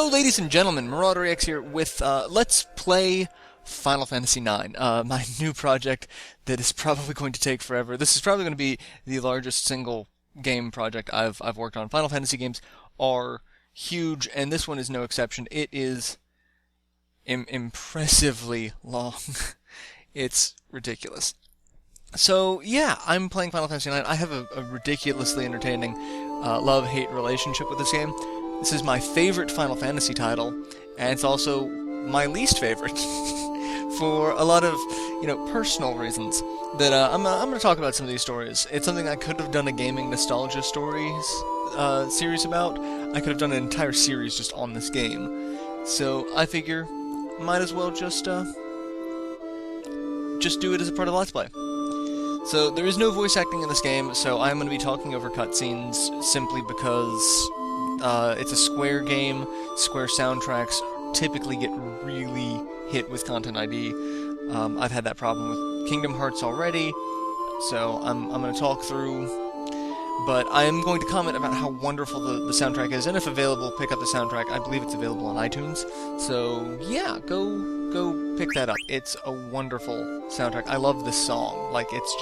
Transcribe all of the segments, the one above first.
Hello, ladies and gentlemen, MarauderEX here with Let's Play Final Fantasy IX, my new project that is probably going to take forever. This is probably going to be the largest single game project I've worked on. Final Fantasy games are huge, and this one is no exception. It is impressively long. It's ridiculous. So, yeah, I'm playing Final Fantasy IX. I have a ridiculously entertaining love-hate relationship with this game. This is my favorite Final Fantasy title, and it's also my least favorite for a lot of, personal reasons that I'm going to talk about some of these stories. It's something I could have done a gaming nostalgia stories series about. I could have done an entire series just on this game. So I figure might as well just do it as a part of the Let's Play. So there is no voice acting in this game, so I'm going to be talking over cutscenes simply because it's a Square game. Square soundtracks typically get really hit with Content ID. I've had that problem with Kingdom Hearts already, so I'm going to talk through, but I am going to comment about how wonderful the soundtrack is, and if available, pick up the soundtrack. I believe it's available on iTunes, so yeah, go pick that up. It's a wonderful soundtrack. I love this song. Like, it's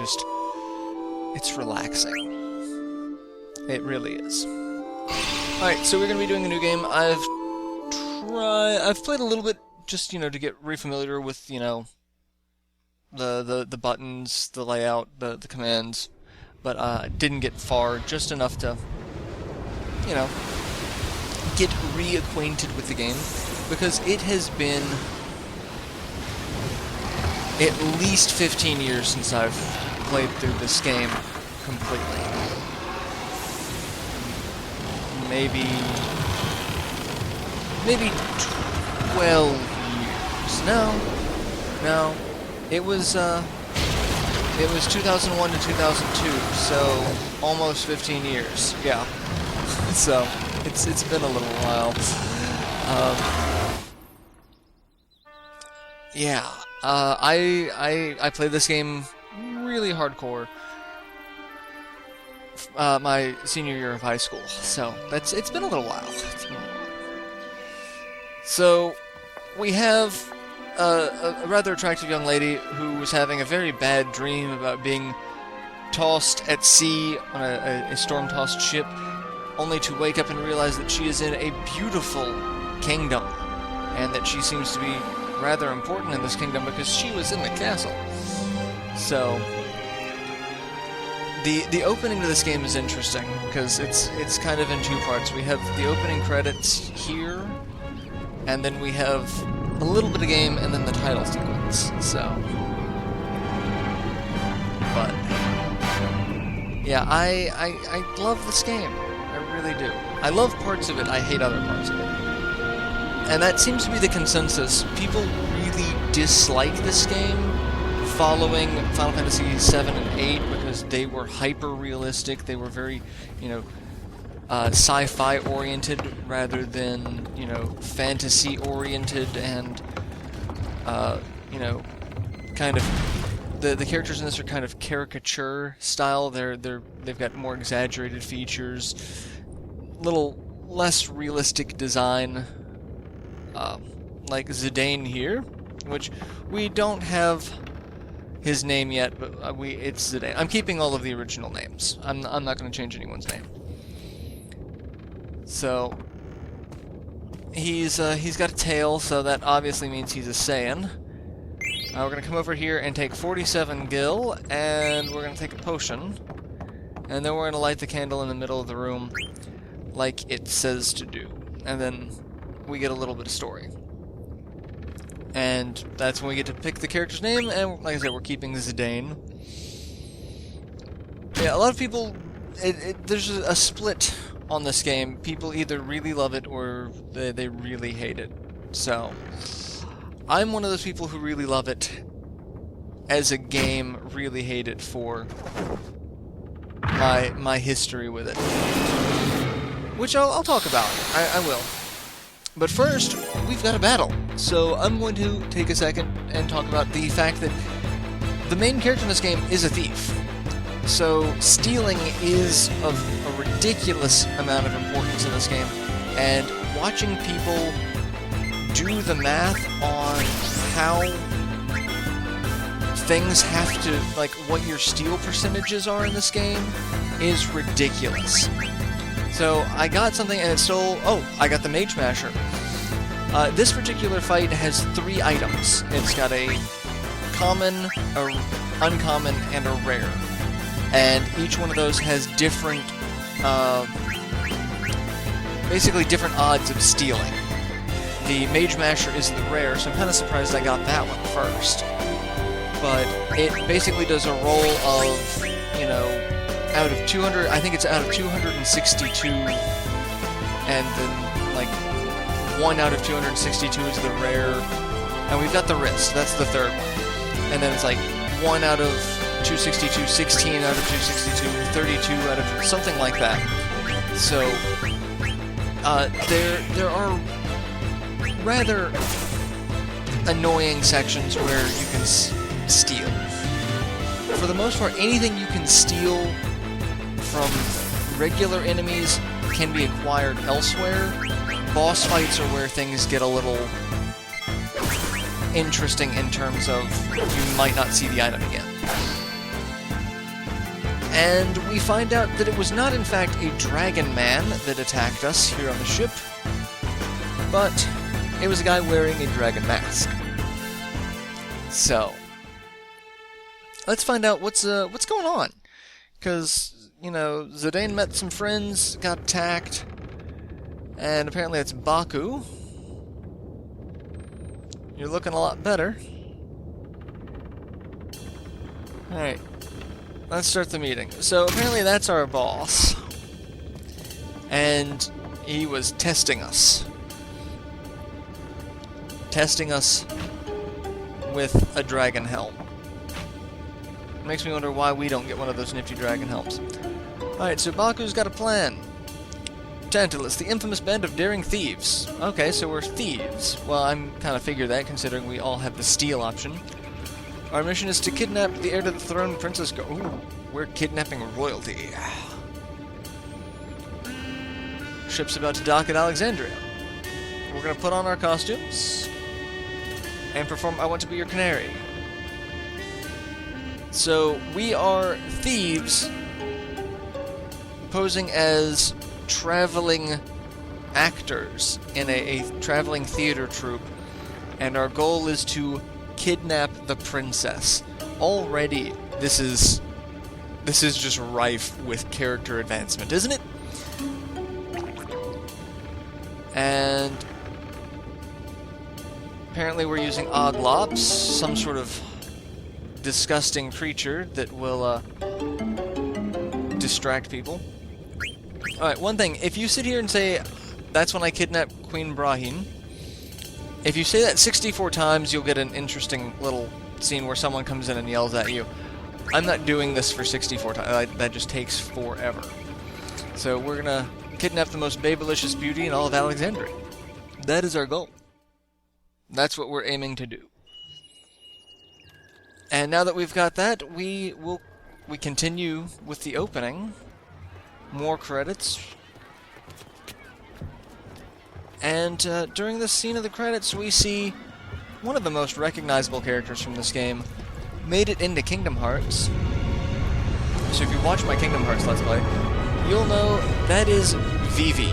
relaxing. It really is. Alright, so we're going to be doing a new game. I've played a little bit just, to get re-familiar with, the buttons, the layout, the commands, but didn't get far, just enough to, get reacquainted with the game, because it has been at least 15 years since I've played through this game completely. Maybe 12 years. No. It was 2001 to 2002, so almost 15 years. Yeah. So it's been a little while. Yeah. I played this game really hardcore my senior year of high school, so it's been a little while. So we have a rather attractive young lady who was having a very bad dream about being tossed at sea on a storm-tossed ship, only to wake up and realize that she is in a beautiful kingdom, and that she seems to be rather important in this kingdom because she was in the castle. So the opening to this game is interesting because it's kind of in two parts. We have the opening credits here, and then we have a little bit of game, and then the title sequence. So, but yeah, I love this game. I really do. I love parts of it. I hate other parts of it. And that seems to be the consensus. People really dislike this game following Final Fantasy 7 and 8 because they were hyper-realistic. They were very, sci-fi oriented rather than, fantasy oriented, and, kind of the characters in this are kind of caricature style. They've got more exaggerated features, little less realistic design. Like Zidane here, which we don't have his name yet, but it's Zidane. I'm keeping all of the original names. I'm not going to change anyone's name. So he's got a tail, so that obviously means he's a Saiyan. We're going to come over here and take 47 gil, and we're going to take a potion, and then we're going to light the candle in the middle of the room like it says to do, and then we get a little bit of story. And that's when we get to pick the character's name, and like I said, we're keeping Zidane. Yeah, a lot of people, there's a split on this game. People either really love it or they really hate it. So, I'm one of those people who really love it as a game, really hate it for my history with it. Which I'll talk about. I will. But first, we've got a battle. So I'm going to take a second and talk about the fact that the main character in this game is a thief. So stealing is of a ridiculous amount of importance in this game. and watching people do the math on how things have to, like, what your steal percentages are in this game is ridiculous. So I got something and it stole... Oh, I got the Mage Masher. This particular fight has 3 items. It's got a common, a uncommon, and a rare. And each one of those has different, basically different odds of stealing. The Mage Masher is the rare, so I'm kind of surprised I got that one first. But it basically does a roll of, you know, out of 200, I think it's out of 262, and then, like, 1 out of 262 is the rare, and we've got the wrist, that's the third one. And then it's like 1 out of 262, 16 out of 262, 32 out of... something like that. So, there are rather annoying sections where you can steal. For the most part, anything you can steal from regular enemies can be acquired elsewhere. Boss fights are where things get a little interesting in terms of you might not see the item again. And we find out that it was not in fact a dragon man that attacked us here on the ship, but it was a guy wearing a dragon mask. So, let's find out what's going on. Because, you know, Zidane met some friends, got attacked, and apparently it's Baku. You're looking a lot better. Alright, let's start the meeting. So apparently that's our boss. And he was testing us. Testing us with a dragon helm. Makes me wonder why we don't get one of those nifty dragon helms. Alright, so Baku's got a plan. Tantalus, the infamous band of daring thieves. Okay, so we're thieves. Well, I'm kind of figured that, considering we all have the steal option. Our mission is to kidnap the heir to the throne, Princess Ooh, we're kidnapping royalty. Ship's about to dock at Alexandria. We're gonna put on our costumes and perform I Want to Be Your Canary. So, we are thieves posing as traveling actors in a traveling theater troupe, and our goal is to kidnap the princess. Already, this is just rife with character advancement, isn't it? And apparently we're using Oglops, some sort of disgusting creature that will distract people. Alright, one thing, if you sit here and say, that's when I kidnapped Queen Brahim, if you say that 64 times, you'll get an interesting little scene where someone comes in and yells at you. I'm not doing this for 64 times, that just takes forever. So we're gonna kidnap the most babylicious beauty in all of Alexandria. That is our goal. That's what we're aiming to do. And now that we've got that, we continue with the opening. More credits. And during this scene of the credits, we see one of the most recognizable characters from this game made it into Kingdom Hearts. So if you watch my Kingdom Hearts Let's Play, you'll know that is Vivi.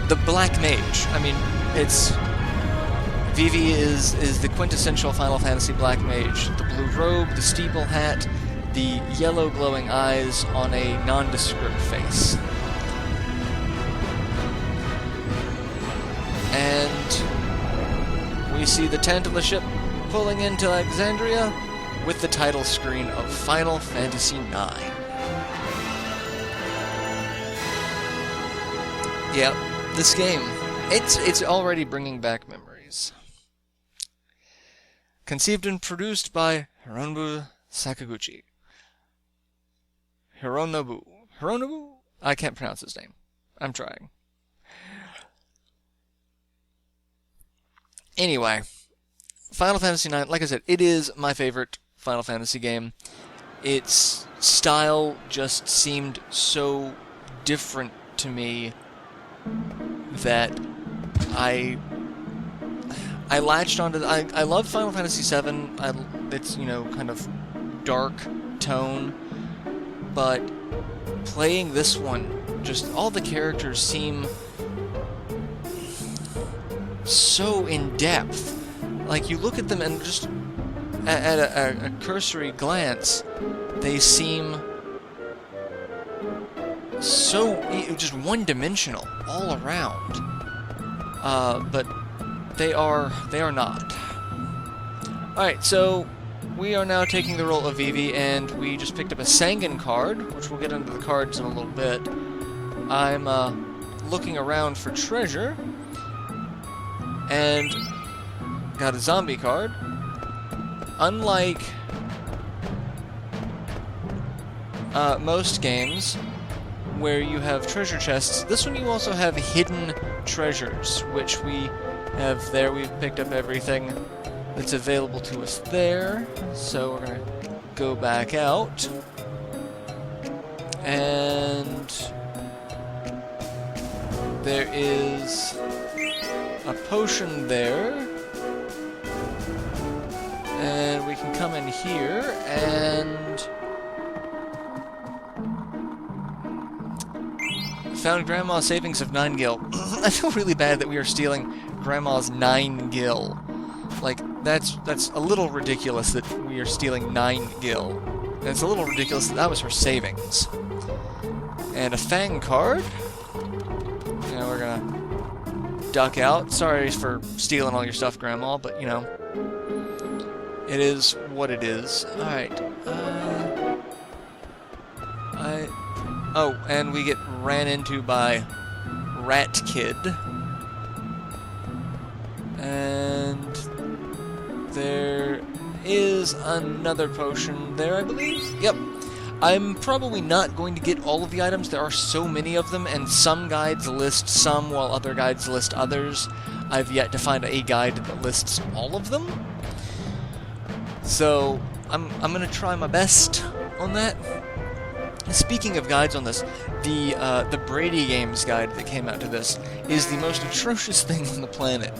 The Black Mage. I mean, it's... Vivi is the quintessential Final Fantasy Black Mage. The blue robe, the steeple hat, the yellow glowing eyes on a nondescript face. And we see the Tantalus ship pulling into Alexandria with the title screen of Final Fantasy IX. Yeah, this game, it's already bringing back memories. Conceived and produced by Hironobu Sakaguchi. Hironobu? I can't pronounce his name. I'm trying. Anyway, Final Fantasy IX, like I said, it is my favorite Final Fantasy game. Its style just seemed so different to me that I latched onto. I love Final Fantasy VII. It's, you know, kind of dark tone, but playing this one, just all the characters seem so in depth. Like, you look at them and just at a cursory glance, they seem so just one-dimensional all around. But they are not. Alright, so we are now taking the role of Vivi, and we just picked up a Sangan card, which we'll get into the cards in a little bit. I'm looking around for treasure, and got a zombie card. Unlike most games where you have treasure chests, this one you also have hidden treasures, which we have there. We've picked up everything that's available to us there, so we're gonna go back out, and there is a potion there, and we can come in here and found Grandma's savings of 9 gil. I feel really bad that we are stealing Grandma's 9 gil. Like, that's a little ridiculous that we are stealing 9 gil. And it's a little ridiculous that was her savings. And a Fang card. And we're gonna duck out. Sorry for stealing all your stuff, Grandma, but, you know, it is what it is. Alright, oh, and we get ran into by Rat Kid. And there is another potion there, I believe? Yep. I'm probably not going to get all of the items. There are so many of them, and some guides list some while other guides list others. I've yet to find a guide that lists all of them. So, I'm going to try my best on that. Speaking of guides on this, the Brady Games guide that came out to this is the most atrocious thing on the planet.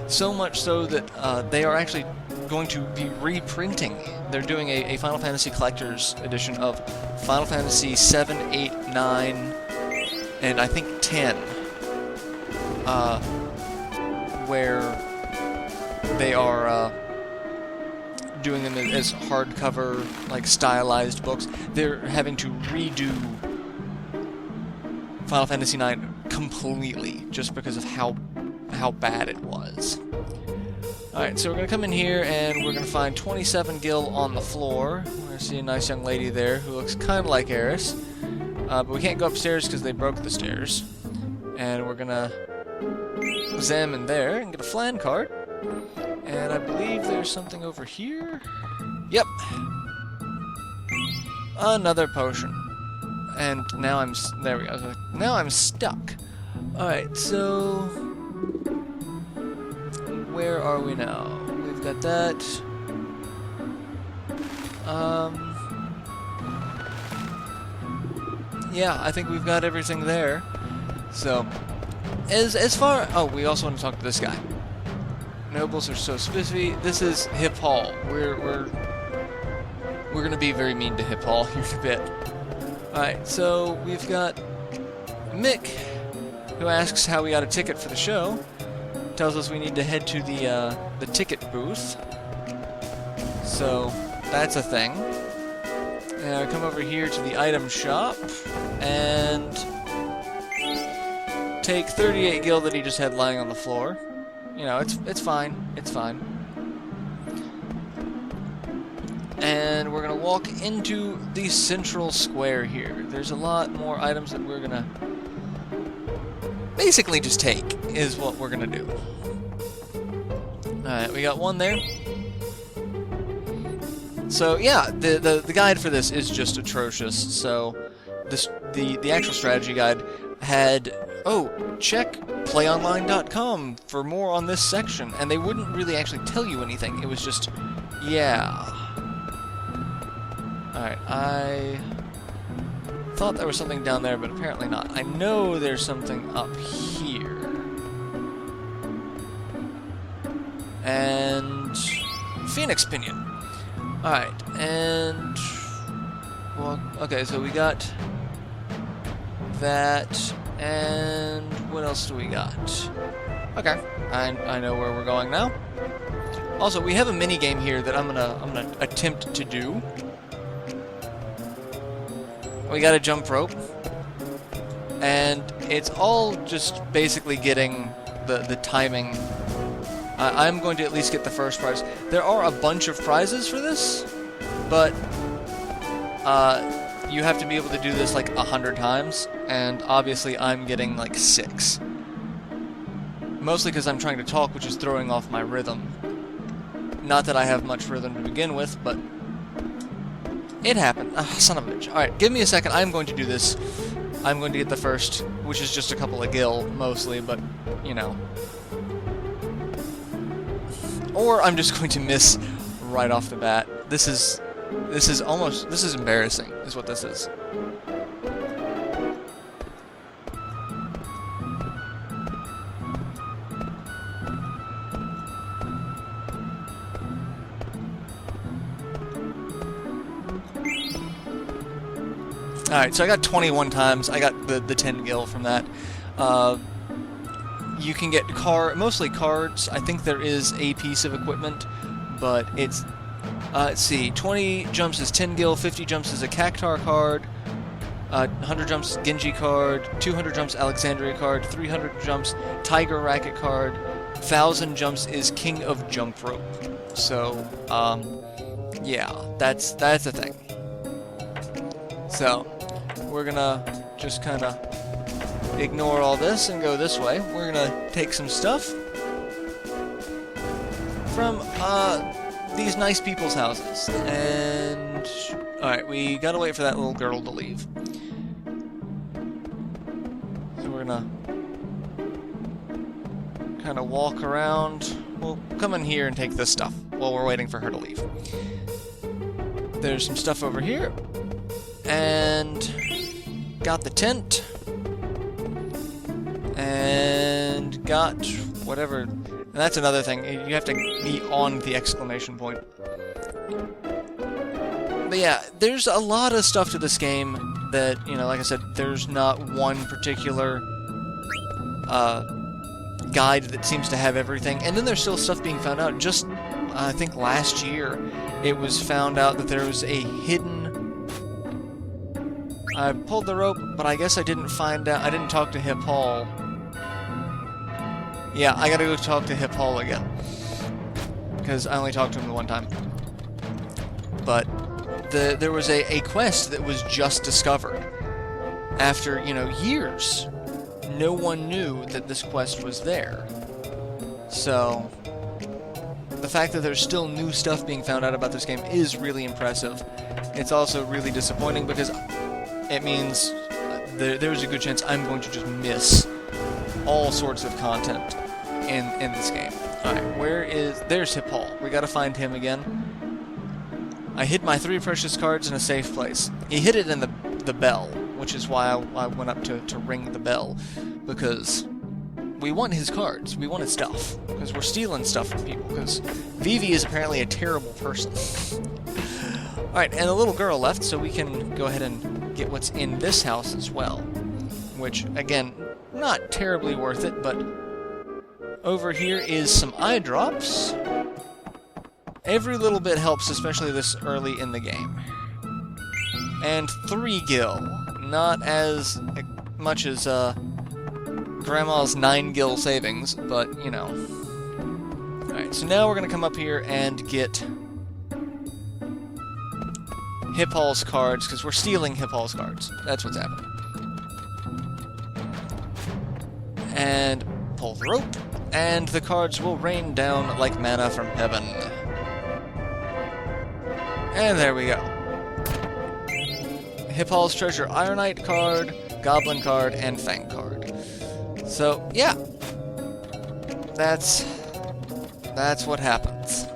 So much so that they are actually going to be reprinting. They're doing a Final Fantasy Collector's Edition of Final Fantasy 7, 8, 9, and I think 10, where they are doing them as hardcover, like, stylized books. They're having to redo Final Fantasy IX completely just because of how bad it was. Alright, so we're going to come in here and we're going to find 27 gil on the floor. We're going to see a nice young lady there who looks kind of like Eris. But we can't go upstairs because they broke the stairs. And we're going to examine there and get a Flan card. And I believe there's something over here. Yep. Another potion. And now there we go. Now I'm stuck. Alright, so where are we now? We've got that. Yeah, I think we've got everything there. So, as far... Oh, we also want to talk to this guy. Nobles are so spiffy. This is Hip Hall. We're gonna be very mean to Hip Hall here in a bit. Alright, so we've got Mick, who asks how we got a ticket for the show. Tells us we need to head to the ticket booth. So that's a thing. And I come over here to the item shop and take 38 gil that he just had lying on the floor. You know, it's fine. It's fine. And we're gonna walk into the central square here. There's a lot more items that we're gonna basically just take, is what we're gonna do. Alright, we got one there. So yeah, the guide for this is just atrocious. So the actual strategy guide had, oh, check playonline.com for more on this section, and they wouldn't really actually tell you anything. It was just, yeah. Alright, I thought there was something down there, but apparently not. I know there's something up here. And Phoenix Pinion. Alright, and well, okay, so we got that, and what else do we got? Okay, I know where we're going now. Also, we have a mini game here that I'm gonna attempt to do. We got a jump rope, and it's all just basically getting the timing. I'm going to at least get the first prize. There are a bunch of prizes for this, but you have to be able to do this like 100 times, and obviously I'm getting like 6. Mostly because I'm trying to talk, which is throwing off my rhythm. Not that I have much rhythm to begin with, but it happened. Son of a bitch. Alright, give me a second. I'm going to do this. I'm going to get the first, which is just a couple of gil, mostly, but, you know. Or I'm just going to miss right off the bat. This is embarrassing, is what this is. Alright, so I got 21 times. I got the 10 gil from that. You can get mostly cards. I think there is a piece of equipment, but it's... let's see, 20 jumps is 10 gil, 50 jumps is a Cactar card, 100 jumps Genji card, 200 jumps Alexandria card, 300 jumps Tiger Racket card, 1,000 jumps is King of Jump Rope. So, yeah, that's a thing. So, we're gonna just kind of ignore all this and go this way. We're gonna take some stuff from these nice people's houses, and alright, we gotta wait for that little girl to leave. So we're gonna kind of walk around. We'll come in here and take this stuff while we're waiting for her to leave. There's some stuff over here, and got the tent, and got whatever. And that's another thing, you have to be on the exclamation point. But yeah, there's a lot of stuff to this game that, you know, like I said, there's not one particular guide that seems to have everything. And then there's still stuff being found out. Just, I think last year, it was found out that there was a hidden... I pulled the rope, but I guess I didn't find out... I didn't talk to Hip Hall. Yeah, I gotta go talk to Hip Hall again. Because I only talked to him the one time. But there was a quest that was just discovered. After, you know, years. No one knew that this quest was there. So, the fact that there's still new stuff being found out about this game is really impressive. It's also really disappointing because it means there's a good chance I'm going to just miss all sorts of content in this game. Alright, there's Hip Hall. We gotta find him again. I hid my 3 precious cards in a safe place. He hid it in the bell, which is why I went up to ring the bell, because we want his cards. We want his stuff, because we're stealing stuff from people, because Vivi is apparently a terrible person. Alright, and the little girl left, so we can go ahead and get what's in this house as well, which, again, not terribly worth it, but over here is some eye drops. Every little bit helps, especially this early in the game. And 3 gil. Not as much as Grandma's 9 gil savings, but, you know. Alright, so now we're going to come up here and get Hip Hall's cards, because we're stealing Hip Hall's cards. That's what's happening. And pull the rope, and the cards will rain down like manna from heaven. And there we go. Hip Hall's Treasure Ironite card, Goblin card, and Fang card. So, yeah. That's what happens.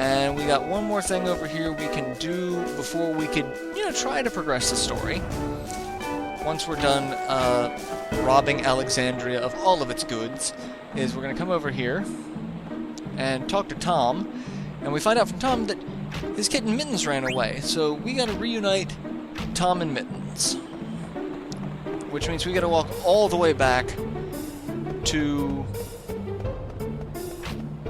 And we got one more thing over here we can do before we could, try to progress the story. Once we're done robbing Alexandria of all of its goods, is we're going to come over here and talk to Tom, and we find out from Tom that his kitten Mittens ran away, so we got to reunite Tom and Mittens. Which means we got to walk all the way back to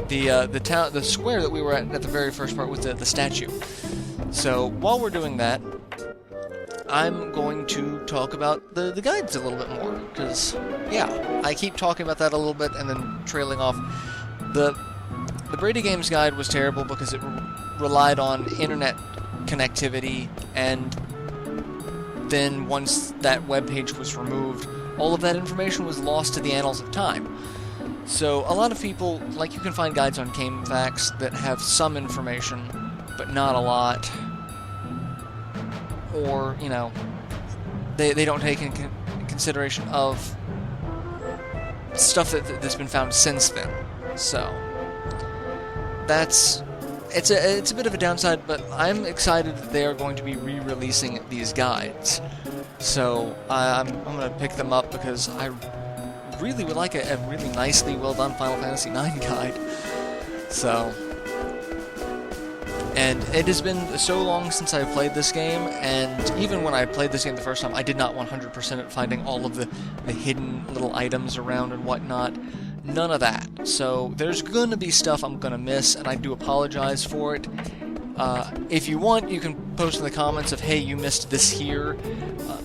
the square that we were at the very first part with the statue. So while we're doing that, I'm going to talk about the guides a little bit more, because, yeah, I keep talking about that a little bit and then trailing off. The Brady Games guide was terrible because it relied on internet connectivity, and then once that webpage was removed, all of that information was lost to the annals of time. So a lot of people, like, you can find guides on GameFAQs that have some information, but not a lot. Or, they don't take in consideration of stuff that's been found since then. So it's a bit of a downside, but I'm excited that they are going to be re-releasing these guides. So I'm going to pick them up because I really would like a really nicely well done Final Fantasy IX guide. So, and it has been so long since I played this game, and even when I played this game the first time, I did not 100% at finding all of the hidden little items around and whatnot. None of that. So there's gonna be stuff I'm gonna miss, and I do apologize for it. If you want, you can post in the comments of, hey, you missed this here.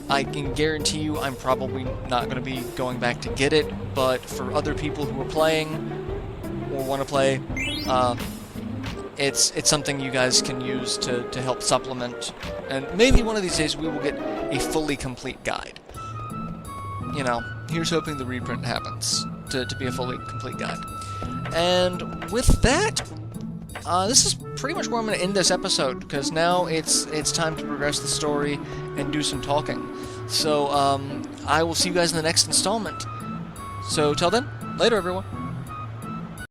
I can guarantee you I'm probably not going to be going back to get it, but for other people who are playing or want to play, it's something you guys can use to help supplement, and maybe one of these days we will get a fully complete guide. Here's hoping the reprint happens to be a fully complete guide. And with that, this is pretty much where I'm going to end this episode, because now it's time to progress the story and do some talking. So, I will see you guys in the next installment. So, till then, later everyone.